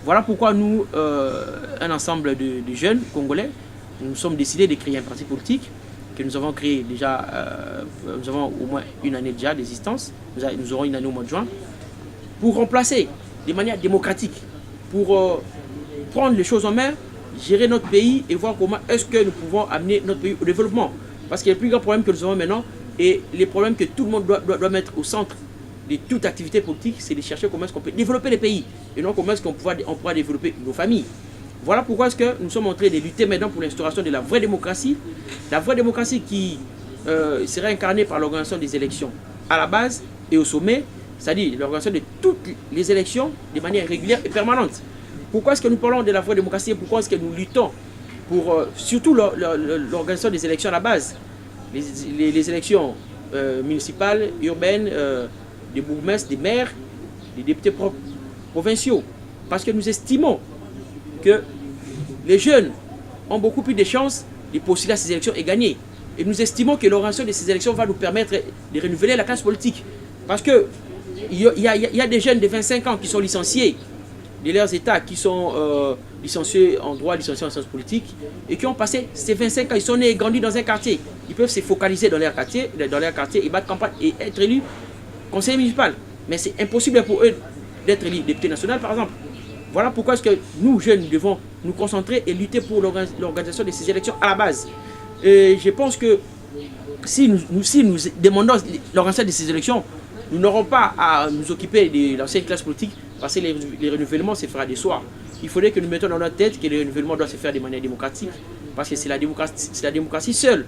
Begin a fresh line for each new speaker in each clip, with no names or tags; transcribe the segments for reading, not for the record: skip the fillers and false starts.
Voilà pourquoi nous, un ensemble de jeunes congolais, nous sommes décidés de créer un parti politique que nous avons créé déjà, nous avons au moins une année déjà d'existence, nous aurons une année au mois de juin, pour remplacer de manière démocratique, pour prendre les choses en main, gérer notre pays et voir comment est-ce que nous pouvons amener notre pays au développement. Parce que le plus grand problème que nous avons maintenant, et les problèmes que tout le monde doit mettre au centre de toute activité politique, c'est de chercher comment est-ce qu'on peut développer les pays et non comment est-ce qu'on pourra développer nos familles. Voilà pourquoi est-ce que nous sommes en train de lutter maintenant pour l'instauration de la vraie démocratie qui sera incarnée par l'organisation des élections à la base et au sommet, c'est-à-dire l'organisation de toutes les élections de manière régulière et permanente. Pourquoi est-ce que nous parlons de la vraie démocratie et pourquoi est-ce que nous luttons pour surtout l'organisation des élections à la base, les élections municipales, urbaines, des bourgmestres, des maires, des députés provinciaux. Parce que nous estimons que les jeunes ont beaucoup plus de chances de postuler à ces élections et gagner. Et nous estimons que l'organisation de ces élections va nous permettre de renouveler la classe politique. Parce qu'il y a des jeunes de 25 ans qui sont licenciés de leurs états, qui sont licenciés en droit, licenciés en sciences politiques, et qui ont passé ces 25 ans, ils sont nés et grandis dans un quartier. Ils peuvent se focaliser dans leur quartier et battre campagne et être élus conseiller municipal. Mais c'est impossible pour eux d'être élus député national, par exemple. Voilà pourquoi est-ce que nous, jeunes, devons nous concentrer et lutter pour l'organisation de ces élections à la base. Et je pense que si nous demandons l'organisation de ces élections, nous n'aurons pas à nous occuper de l'ancienne classe politique parce que les renouvellements se feront des soirs. Il faudrait que nous mettions dans notre tête que les renouvellements doivent se faire de manière démocratique parce que c'est la démocratie seule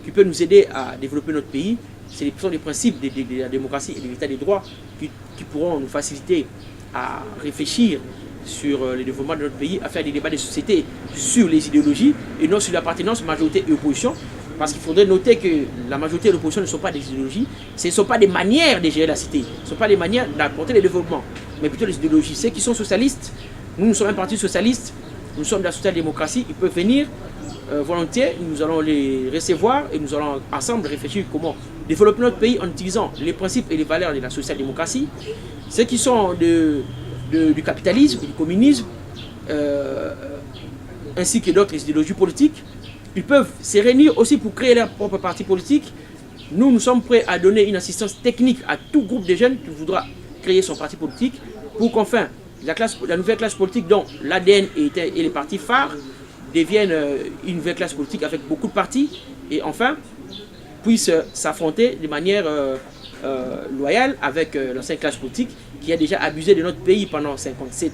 qui peut nous aider à développer notre pays. Ce sont les principes de la démocratie et de l'état des droits qui pourront nous faciliter à réfléchir sur le développement de notre pays, à faire des débats de société sur les idéologies et non sur l'appartenance majorité et opposition. Parce qu'il faudrait noter que la majorité et l'opposition ne sont pas des idéologies, ce ne sont pas des manières de gérer la cité, ce ne sont pas des manières d'apporter le développement, mais plutôt les idéologies. Ceux qui sont socialistes, nous sommes un parti socialiste, nous sommes de la social-démocratie, ils peuvent venir volontiers, nous allons les recevoir et nous allons ensemble réfléchir comment développer notre pays en utilisant les principes et les valeurs de la social-démocratie. Ceux qui sont du capitalisme, du communisme, ainsi que d'autres idéologies politiques, ils peuvent se réunir aussi pour créer leur propre parti politique. Nous sommes prêts à donner une assistance technique à tout groupe de jeunes qui voudra créer son parti politique pour qu'enfin la nouvelle classe politique dont l'ADN et les partis phares deviennent une nouvelle classe politique avec beaucoup de partis et enfin puissent s'affronter de manière loyale avec l'ancienne classe politique qui a déjà abusé de notre pays pendant 57